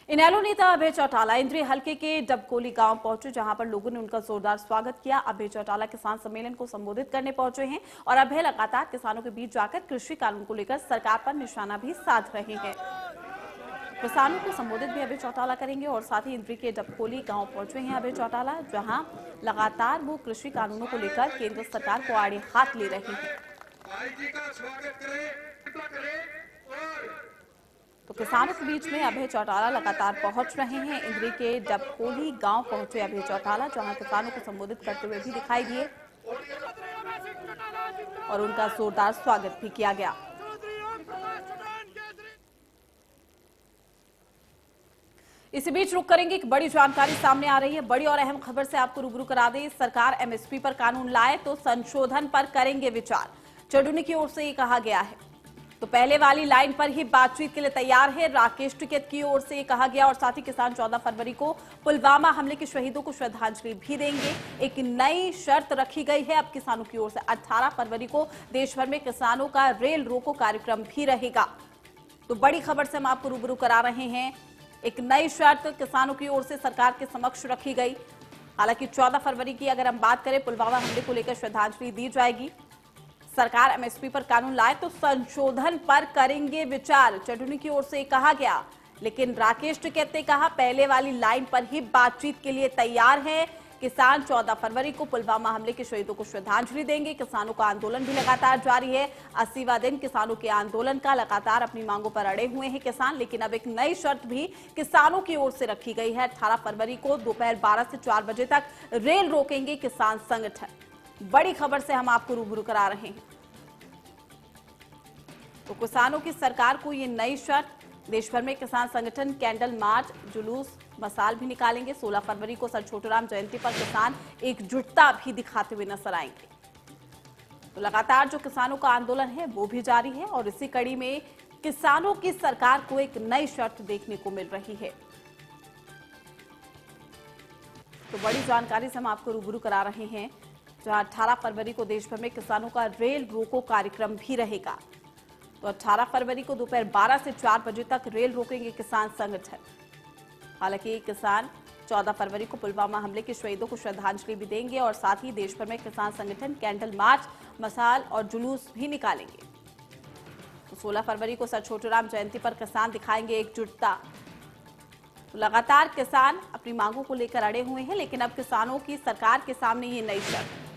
इनेलो नेता अभय चौटाला इंद्री हलके के डबकोली गांव पहुंचे, जहां पर लोगों ने उनका जोरदार स्वागत किया। अभय चौटाला किसान सम्मेलन को संबोधित करने पहुंचे हैं और अभय लगातार किसानों के बीच जाकर कृषि कानून को लेकर सरकार पर निशाना भी साध रहे हैं। किसानों को संबोधित भी अभय चौटाला करेंगे और साथ ही इंद्री के डबकोली गांव पहुंचे हैं अभय चौटाला, जहां लगातार वो कृषि कानूनों को लेकर केंद्र सरकार को आड़े हाथ ले रहे हैं। तो किसानों के बीच में अभय चौटाला लगातार पहुंच रहे हैं। इंद्री के डबकोली गांव पहुंचे अभय चौटाला, जहां किसानों को संबोधित करते हुए भी दिखाई दिए और उनका जोरदार स्वागत भी किया गया। इसी बीच रुक करेंगे, एक बड़ी जानकारी सामने आ रही है। बड़ी और अहम खबर से आपको रूबरू करा दें। सरकार एमएसपी पर कानून लाए तो संशोधन पर करेंगे विचार, चौधरी की ओर से ये कहा गया है। तो पहले वाली लाइन पर ही बातचीत के लिए तैयार है, राकेश टिकैत की ओर से ये कहा गया। और साथ ही किसान 14 फरवरी को पुलवामा हमले के शहीदों को श्रद्धांजलि भी देंगे। एक नई शर्त रखी गई है अब किसानों की ओर से। 18 फरवरी को देश भर में किसानों का रेल रोको कार्यक्रम भी रहेगा। तो बड़ी खबर से हम आपको रूबरू करा रहे हैं। एक नई शर्त किसानों की ओर से सरकार के समक्ष रखी गई। हालांकि 14 फरवरी की अगर हम बात करें, पुलवामा हमले को लेकर श्रद्धांजलि दी जाएगी। सरकार एमएसपी पर कानून लाए तो संशोधन पर करेंगे विचार, चौधरी की ओर से कहा गया। लेकिन राकेश टिकैत ने कहा पहले वाली लाइन पर ही बातचीत के लिए तैयार है। किसान 14 फरवरी को पुलवामा हमले के शहीदों को श्रद्धांजलि देंगे। किसानों का आंदोलन भी लगातार जारी है। 80वां दिन किसानों के आंदोलन का, लगातार अपनी मांगों पर अड़े हुए हैं किसान। लेकिन अब एक नई शर्त भी किसानों की ओर से रखी गई है। 18 फरवरी को दोपहर 12 से 4 बजे तक रेल रोकेंगे किसान संगठन। बड़ी खबर से हम आपको रूबरू करा रहे हैं। तो किसानों की सरकार को ये नई शर्त। देश भर में किसान संगठन कैंडल मार्च, जुलूस, मसाल भी निकालेंगे। 16 फरवरी को सर छोटूराम जयंती पर किसान एकजुटता भी दिखाते हुए नजर आएंगे। तो लगातार जो किसानों का आंदोलन है वो भी जारी है और इसी कड़ी में किसानों की सरकार को एक नई शर्त देखने को मिल रही है। तो बड़ी जानकारी से हम आपको रूबरू करा रहे हैं, जहां 18 फरवरी को देश भर में किसानों का रेल रोको कार्यक्रम भी रहेगा। तो 18 फरवरी को दोपहर 12 से 4 बजे तक रेल रोकेंगे किसान संगठन। हालांकि किसान 14 फरवरी को पुलवामा हमले के शहीदों को श्रद्धांजलि भी देंगे और साथ ही देश भर में किसान संगठन कैंडल मार्च, मसाल और जुलूस भी निकालेंगे। तो 16 फरवरी को सर छोटूराम जयंती पर किसान दिखाएंगे एकजुटता। तो लगातार किसान अपनी मांगों को लेकर अड़े हुए हैं, लेकिन अब किसानों की सरकार के सामने ये नई शर्त।